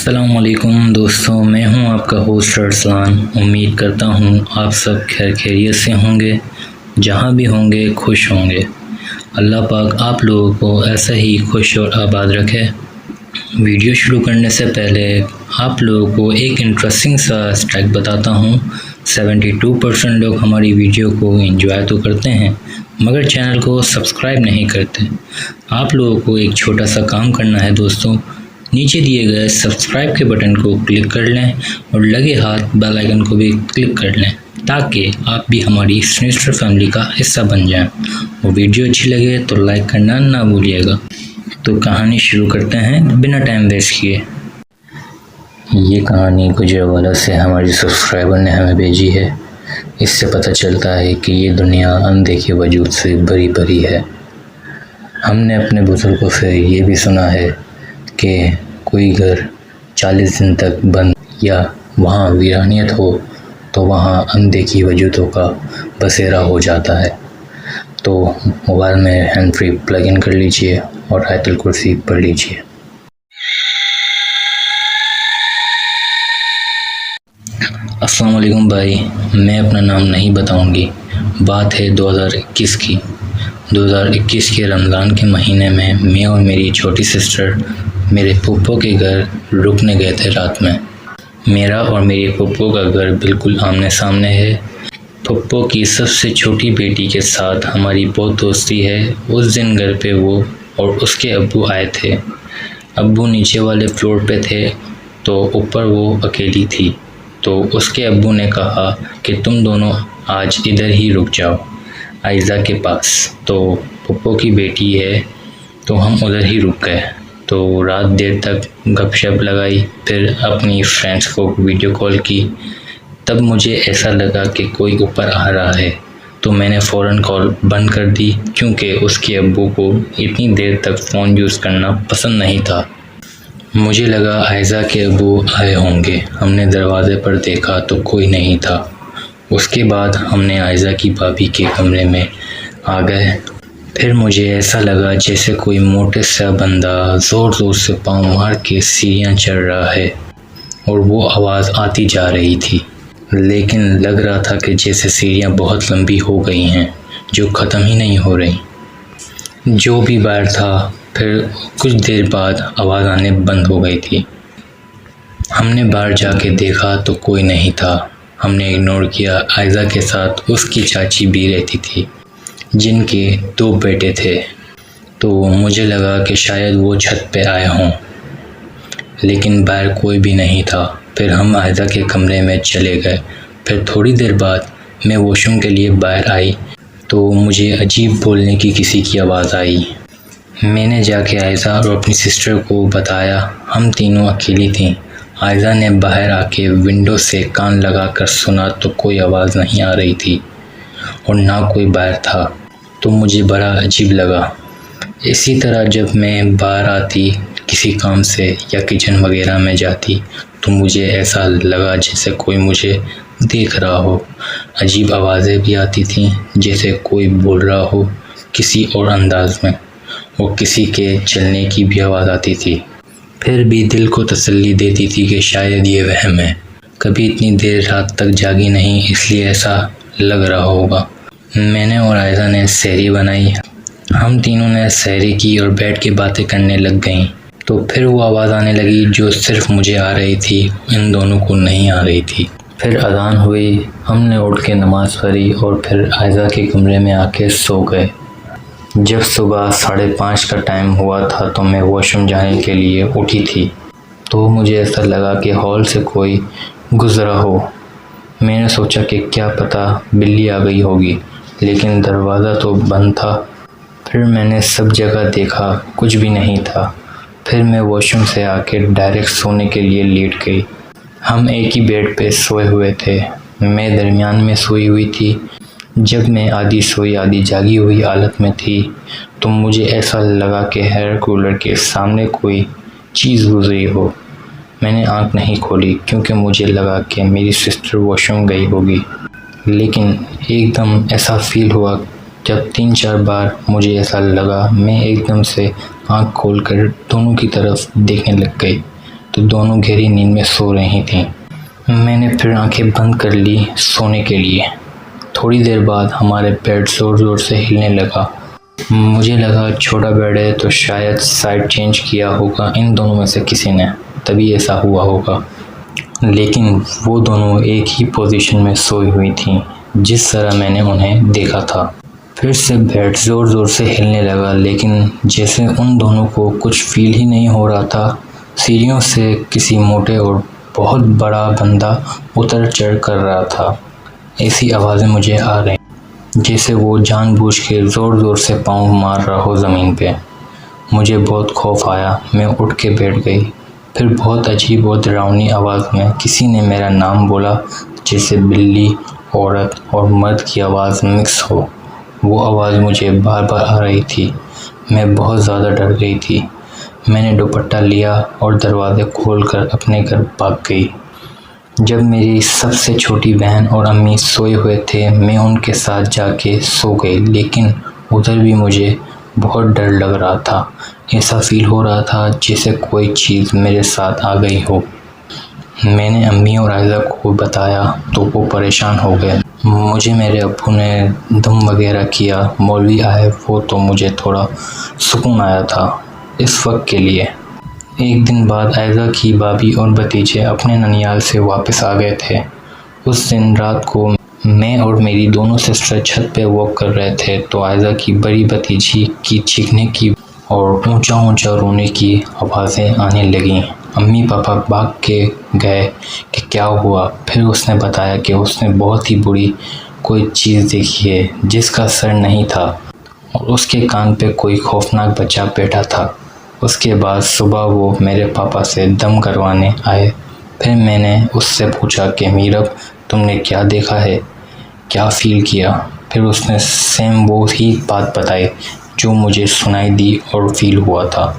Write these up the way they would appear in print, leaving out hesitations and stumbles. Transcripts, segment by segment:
अस्सलामुअलैकुम दोस्तों, मैं हूं आपका होस्ट अरसलान। उम्मीद करता हूं आप सब खैर खैरियत से होंगे, जहां भी होंगे खुश होंगे। अल्लाह पाक आप लोगों को ऐसा ही खुश और आबाद रखे। वीडियो शुरू करने से पहले आप लोगों को एक इंटरेस्टिंग सा स्टैट बताता हूं। 72% लोग हमारी वीडियो को एंजॉय तो करते हैं मगर चैनल को सब्सक्राइब नहीं करते। आप लोगों को एक छोटा सा काम करना है दोस्तों, नीचे दिए गए सब्सक्राइब के बटन को क्लिक कर लें और लगे हाथ बेल आइकन को भी क्लिक कर लें ताकि आप भी हमारी सिनिस्टर फैमिली का हिस्सा बन जाएं। और वीडियो अच्छी लगे तो लाइक करना ना भूलिएगा। तो कहानी शुरू करते हैं बिना टाइम वेस्ट किए। ये कहानी गुजरावाला से हमारी सब्सक्राइबर ने हमें भेजी है। इससे पता चलता है कि ये दुनिया अनदेखे वजूद से भरी भरी है। हमने अपने बुजुर्गों से ये भी सुना है कि कोई घर 40 दिन तक बंद या वहाँ वीरानियत हो तो वहाँ अनदेखी वजूदों का बसेरा हो जाता है। तो मोबाइल में हैंड फ्री प्लग इन कर लीजिए और आयतुल कुर्सी पढ़ लीजिए। अस्सलाम वालेकुम भाई, मैं अपना नाम नहीं बताऊंगी। बात है 2021 की। 2021 के रमज़ान के महीने में मैं और मेरी छोटी सिस्टर मेरे फूफो के घर रुकने गए थे रात में। मेरा और मेरी फूफो का घर बिल्कुल आमने सामने है। फूफो की सबसे छोटी बेटी के साथ हमारी बहुत दोस्ती है। उस दिन घर पे वो और उसके अब्बू आए थे। अब्बू नीचे वाले फ्लोर पे थे तो ऊपर वो अकेली थी। तो उसके अब्बू ने कहा कि तुम दोनों आज इधर ही रुक जाओ आयज़ा के पास। तो फूफो की बेटी है तो हम उधर ही रुक गए। तो रात देर तक गपशप लगाई, फिर अपनी फ्रेंड्स को वीडियो कॉल की। तब मुझे ऐसा लगा कि कोई ऊपर आ रहा है तो मैंने फ़ौरन कॉल बंद कर दी क्योंकि उसके अब्बू को इतनी देर तक फ़ोन यूज़ करना पसंद नहीं था। मुझे लगा आयज़ा के अब्बू आए होंगे। हमने दरवाज़े पर देखा तो कोई नहीं था। उसके बाद हमने आयज़ा की भाभी के कमरे में आ गए। फिर मुझे ऐसा लगा जैसे कोई मोटे सा बंदा ज़ोर ज़ोर से पाँव मार के सीढ़ियाँ चढ़ रहा है और वो आवाज़ आती जा रही थी, लेकिन लग रहा था कि जैसे सीढ़ियाँ बहुत लंबी हो गई हैं जो ख़त्म ही नहीं हो रही। जो भी बाहर था, फिर कुछ देर बाद आवाज़ आने बंद हो गई थी। हमने बाहर जाके देखा तो कोई नहीं था। हमने इग्नोर किया। आयज़ा के साथ उसकी चाची भी रहती थी जिनके 2 बेटे थे। तो मुझे लगा कि शायद वो छत पे आए हों, लेकिन बाहर कोई भी नहीं था। फिर हम आयज़ा के कमरे में चले गए। फिर थोड़ी देर बाद मैं वॉशरूम के लिए बाहर आई तो मुझे अजीब बोलने की किसी की आवाज़ आई। मैंने जाके आयज़ा और अपनी सिस्टर को बताया। हम तीनों अकेली थीं। आयज़ा ने बाहर आके विंडो से कान लगा कर सुना तो कोई आवाज़ नहीं आ रही थी और ना कोई बाहर था। तो मुझे बड़ा अजीब लगा। इसी तरह जब मैं बाहर आती किसी काम से या किचन वगैरह में जाती तो मुझे ऐसा लगा जैसे कोई मुझे देख रहा हो। अजीब आवाज़ें भी आती थीं जैसे कोई बोल रहा हो किसी और अंदाज में, और किसी के चलने की भी आवाज़ आती थी। फिर भी दिल को तसल्ली देती थी कि शायद ये वहम है। कभी इतनी देर रात तक जागी नहीं इसलिए ऐसा लग रहा होगा। मैंने और आयज़ा ने सहरी बनाई। हम तीनों ने सहरी की और बैठ के बातें करने लग गईं। तो फिर वो आवाज़ आने लगी जो सिर्फ मुझे आ रही थी, इन दोनों को नहीं आ रही थी। फिर अज़ान हुई। हमने उठ के नमाज़ पढ़ी और फिर आयज़ा के कमरे में आके सो गए। जब सुबह 5:30 का टाइम हुआ था तो मैं वॉशरूम जाने के लिए उठी थी तो मुझे ऐसा लगा कि हॉल से कोई गुज़रा हो। मैंने सोचा कि क्या पता बिल्ली आ गई होगी, लेकिन दरवाज़ा तो बंद था। फिर मैंने सब जगह देखा, कुछ भी नहीं था। फिर मैं वॉशरूम से आके डायरेक्ट सोने के लिए लेट गई। हम एक ही बेड पे सोए हुए थे। मैं दरमियान में सोई हुई थी। जब मैं आधी सोई आधी जागी हुई हालत में थी तो मुझे ऐसा लगा कि हेयर कूलर के सामने कोई चीज़ गुजरी हो। मैंने आंख नहीं खोली क्योंकि मुझे लगा कि मेरी सिस्टर वॉशरूम गई होगी, लेकिन एकदम ऐसा फील हुआ जब 3-4 बार मुझे ऐसा लगा। मैं एकदम से आंख खोलकर दोनों की तरफ देखने लग गई तो दोनों गहरी नींद में सो रही थीं। मैंने फिर आंखें बंद कर ली सोने के लिए। थोड़ी देर बाद हमारे बेड ज़ोर ज़ोर से हिलने लगा। मुझे लगा छोटा बेड है तो शायद साइड चेंज किया होगा इन दोनों में से किसी ने, तभी ऐसा हुआ होगा। लेकिन वो दोनों एक ही पोजीशन में सोई हुई थीं जिस तरह मैंने उन्हें देखा था। फिर से बेड ज़ोर ज़ोर से हिलने लगा, लेकिन जैसे उन दोनों को कुछ फील ही नहीं हो रहा था। सीढ़ियों से किसी मोटे और बहुत बड़ा बंदा उतर चढ़ कर रहा था। ऐसी आवाज़ें मुझे आ रही जैसे वो जानबूझ के ज़ोर ज़ोर से पाँव मार रहा हो ज़मीन पे। मुझे बहुत खौफ आया। मैं उठ के बैठ गई। फिर बहुत अजीब और डरावनी आवाज़ में किसी ने मेरा नाम बोला, जैसे बिल्ली, औरत और मर्द की आवाज़ मिक्स हो। वो आवाज़ मुझे बार बार आ रही थी। मैं बहुत ज़्यादा डर गई थी। मैंने दुपट्टा लिया और दरवाज़े खोलकर अपने घर भाग गई। जब मेरी सबसे छोटी बहन और अम्मी सोए हुए थे, मैं उनके साथ जाके सो गई, लेकिन उधर भी मुझे बहुत डर लग रहा था। ऐसा फील हो रहा था जैसे कोई चीज़ मेरे साथ आ गई हो। मैंने अम्मी और आयशा को बताया तो वो परेशान हो गए। मुझे मेरे अब्बू ने दम वगैरह किया। मौलवी आए वो तो मुझे थोड़ा सुकून आया था इस वक्त के लिए। एक दिन बाद आयशा की भाभी और भतीजे अपने ननियाल से वापस आ गए थे। उस दिन रात को मैं और मेरी दोनों सिस्टर छत पे वॉक कर रहे थे तो आयशा की बड़ी भतीजी की चीखने की और ऊंचा ऊंचा रोने की आवाज़ें आने लगीं। अम्मी पापा भाग के गए कि क्या हुआ। फिर उसने बताया कि उसने बहुत ही बुरी कोई चीज़ देखी है जिसका सर नहीं था और उसके कान पे कोई खौफनाक बच्चा बैठा था। उसके बाद सुबह वो मेरे पापा से दम करवाने आए। फिर मैंने उससे पूछा कि मीरब, तुमने क्या देखा है, क्या फ़ील किया। फिर उसने सेम वो ही बात बताई जो मुझे सुनाई दी और फील हुआ था।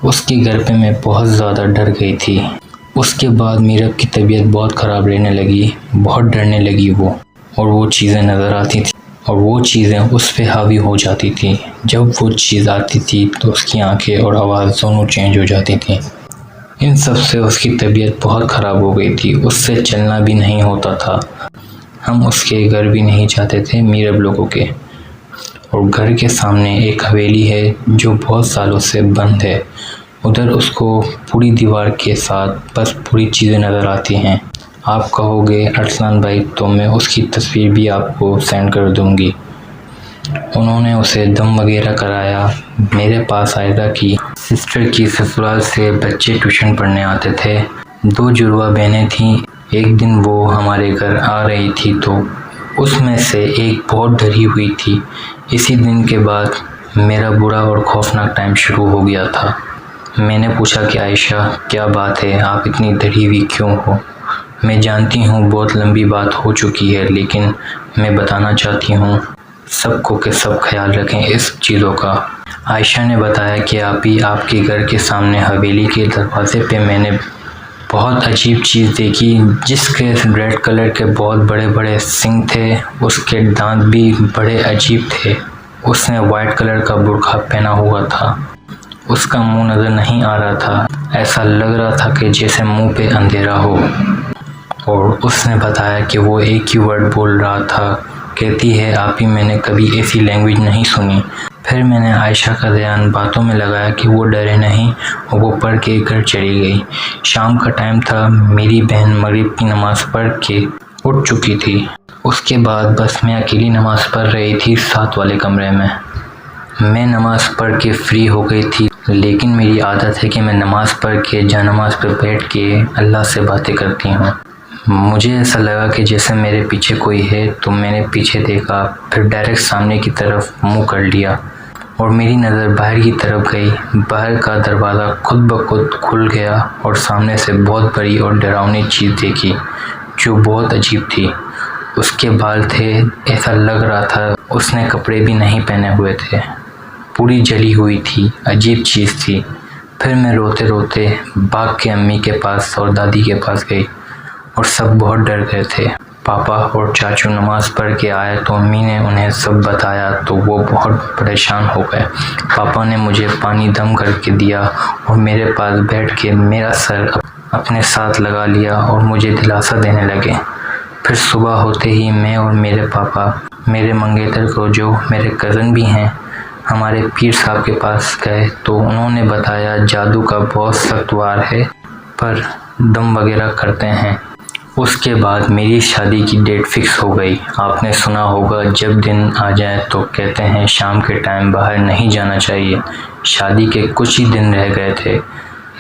उसके घर पे मैं बहुत ज़्यादा डर गई थी। उसके बाद मीरब की तबीयत बहुत ख़राब रहने लगी, बहुत डरने लगी वो, और वो चीज़ें नज़र आती थी और वो चीज़ें उस पे हावी हो जाती थी। जब वो चीज़ आती थी तो उसकी आंखें और आवाज़ दोनों चेंज हो जाती थी। इन सब से उसकी तबीयत बहुत ख़राब हो गई थी। उससे चलना भी नहीं होता था। हम उसके घर भी नहीं जाते थे मीरब लोगों के। और घर के सामने एक हवेली है जो बहुत सालों से बंद है। उधर उसको पूरी दीवार के साथ बस पूरी चीज़ें नज़र आती हैं। आप कहोगे अरसलान भाई तो मैं उसकी तस्वीर भी आपको सेंड कर दूंगी। उन्होंने उसे दम वगैरह कराया। मेरे पास आयशा की सिस्टर की ससुराल से बच्चे ट्यूशन पढ़ने आते थे। 2 जुड़वा बहनें थीं। एक दिन वो हमारे घर आ रही थी तो उसमें से एक बहुत डरी हुई थी। इसी दिन के बाद मेरा बुरा और खौफनाक टाइम शुरू हो गया था। मैंने पूछा कि आयशा क्या बात है, आप इतनी डरी हुई क्यों हो। मैं जानती हूँ बहुत लंबी बात हो चुकी है, लेकिन मैं बताना चाहती हूँ सबको कि सब ख्याल रखें इस चीज़ों का। आयशा ने बताया कि आपके घर के सामने हवेली के दरवाजे पे मैंने बहुत अजीब चीज़ देखी जिसके रेड कलर के बहुत बड़े बड़े सींग थे। उसके दांत भी बड़े अजीब थे। उसने वाइट कलर का बुर्का पहना हुआ था। उसका मुंह नज़र नहीं आ रहा था। ऐसा लग रहा था कि जैसे मुंह पे अंधेरा हो। और उसने बताया कि वो एक ही वर्ड बोल रहा था, कहती है आप ही, मैंने कभी ऐसी लैंग्वेज नहीं सुनी। फिर मैंने आयशा का ध्यान बातों में लगाया कि वो डरे नहीं और वो पढ़ के घर चली गई। शाम का टाइम था। मेरी बहन मगरिब की नमाज़ पढ़ के उठ चुकी थी। उसके बाद बस मैं अकेली नमाज़ पढ़ रही थी साथ वाले कमरे में। मैं नमाज़ पढ़ के फ्री हो गई थी, लेकिन मेरी आदत है कि मैं नमाज़ पढ़ के जनमाज़ पर बैठ के अल्लाह से बातें करती हूँ। मुझे ऐसा लगा कि जैसे मेरे पीछे कोई है, तो मैंने पीछे देखा, फिर डायरेक्ट सामने की तरफ मुंह कर लिया और मेरी नज़र बाहर की तरफ गई। बाहर का दरवाज़ा खुद ब खुद खुल गया और सामने से बहुत बड़ी और डरावनी चीज़ देखी जो बहुत अजीब थी। उसके बाल थे, ऐसा लग रहा था उसने कपड़े भी नहीं पहने हुए थे, पूरी जली हुई थी, अजीब चीज़ थी। फिर मैं रोते रोते भाग के अम्मी के पास और दादी के पास गई और सब बहुत डर गए थे। पापा और चाचू नमाज़ पढ़ के आए तो अम्मी ने उन्हें सब बताया तो वो बहुत परेशान हो गए। पापा ने मुझे पानी दम करके दिया और मेरे पास बैठ के मेरा सर अपने साथ लगा लिया और मुझे दिलासा देने लगे। फिर सुबह होते ही मैं और मेरे पापा मेरे मंगेतर को, जो मेरे कज़न भी हैं, हमारे पीर साहब के पास गए तो उन्होंने बताया जादू का बहुत सख्त वार है, पर दम वगैरह करते हैं। उसके बाद मेरी शादी की डेट फिक्स हो गई। आपने सुना होगा जब दिन आ जाए तो कहते हैं शाम के टाइम बाहर नहीं जाना चाहिए। शादी के कुछ ही दिन रह गए थे।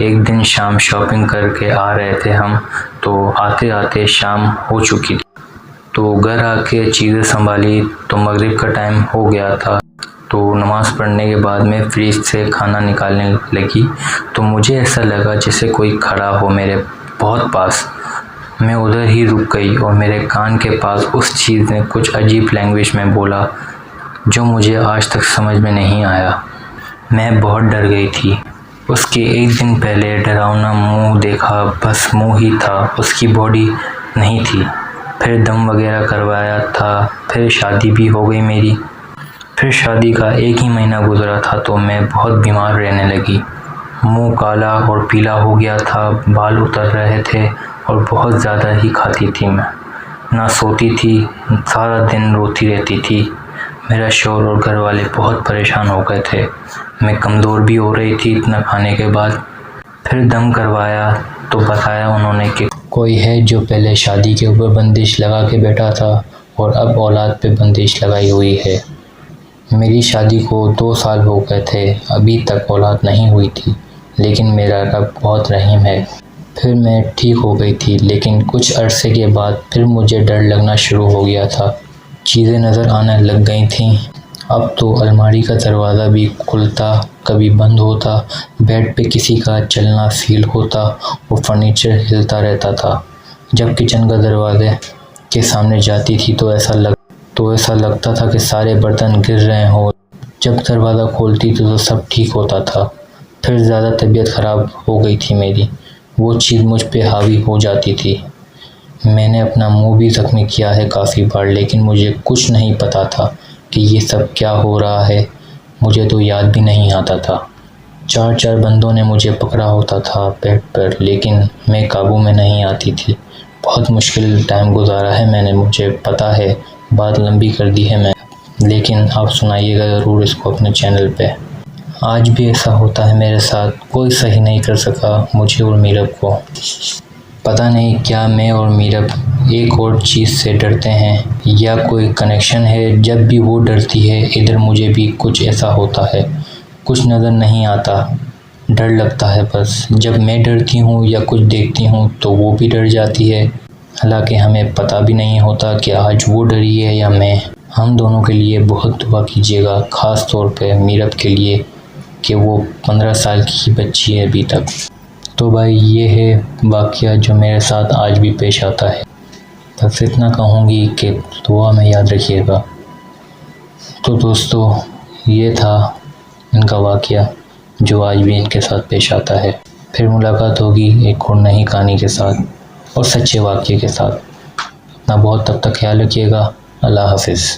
एक दिन शाम शॉपिंग करके आ रहे थे हम, तो आते आते शाम हो चुकी थी। तो घर आके चीज़ें संभाली तो मगरिब का टाइम हो गया था। तो नमाज़ पढ़ने के बाद मैं फ्रिज से खाना निकालने लगी तो मुझे ऐसा लगा जैसे कोई खड़ा हो मेरे बहुत पास। मैं उधर ही रुक गई और मेरे कान के पास उस चीज़ ने कुछ अजीब लैंग्वेज में बोला जो मुझे आज तक समझ में नहीं आया। मैं बहुत डर गई थी। उसके एक दिन पहले डरावना मुंह देखा, बस मुंह ही था, उसकी बॉडी नहीं थी। फिर दम वगैरह करवाया था, फिर शादी भी हो गई मेरी। फिर शादी का एक ही महीना गुजरा था तो मैं बहुत बीमार रहने लगी। मुंह काला और पीला हो गया था, बाल उतर रहे थे और बहुत ज़्यादा ही खाती थी। मैं ना सोती थी, सारा दिन रोती रहती थी। मेरा शौहर और घर वाले बहुत परेशान हो गए थे। मैं कमज़ोर भी हो रही थी इतना खाने के बाद। फिर दम करवाया तो बताया उन्होंने कि कोई है जो पहले शादी के ऊपर बंदिश लगा के बैठा था और अब औलाद पे बंदिश लगाई हुई है। मेरी शादी को 2 साल हो गए थे, अभी तक औलाद नहीं हुई थी, लेकिन मेरा रब बहुत रहीम है। फिर मैं ठीक हो गई थी, लेकिन कुछ अरसे के बाद फिर मुझे डर लगना शुरू हो गया था। चीज़ें नज़र आने लग गई थीं। अब तो अलमारी का दरवाज़ा भी खुलता, कभी बंद होता, बेड पे किसी का चलना फील होता और फर्नीचर हिलता रहता था। जब किचन का दरवाजे के सामने जाती थी तो ऐसा लगता था कि सारे बर्तन गिर रहे हों। जब दरवाज़ा खोलती थी तो सब ठीक होता था। फिर ज़्यादा तबीयत ख़राब हो गई थी मेरी। वो चीज़ मुझ पे हावी हो जाती थी। मैंने अपना मुंह भी ज़ख्मी किया है काफ़ी बार, लेकिन मुझे कुछ नहीं पता था कि ये सब क्या हो रहा है। मुझे तो याद भी नहीं आता था। 4 बंदों ने मुझे पकड़ा होता था बेड पर, लेकिन मैं काबू में नहीं आती थी। बहुत मुश्किल टाइम गुजारा है मैंने, मुझे पता है, बात लंबी कर दी है मैं, लेकिन आप सुनाइएगा ज़रूर इसको अपने चैनल पे। आज भी ऐसा होता है मेरे साथ, कोई सही नहीं कर सका मुझे और मीरब को। पता नहीं क्या मैं और मीरब एक और चीज़ से डरते हैं या कोई कनेक्शन है। जब भी वो डरती है इधर मुझे भी कुछ ऐसा होता है। कुछ नज़र नहीं आता, डर लगता है बस। जब मैं डरती हूँ या कुछ देखती हूँ तो वो भी डर जाती है। हालांकि हमें पता भी नहीं होता कि आज वो डरी है या मैं। हम दोनों के लिए बहुत दुआ कीजिएगा, ख़ास तौर पे मीरब के लिए कि वो 15 साल की बच्ची है अभी तक। तो भाई ये है वाक़या जो मेरे साथ आज भी पेश आता है। बस इतना कहूँगी कि दुआ में याद रखिएगा। तो दोस्तों ये था इनका वाक़या जो आज भी इनके साथ पेश आता है। फिर मुलाकात होगी एक और नई कहानी के साथ और सच्चे वाक़ये के साथ। अपना बहुत तब तक ख्याल रखिएगा। अल्लाह हाफ़िज़।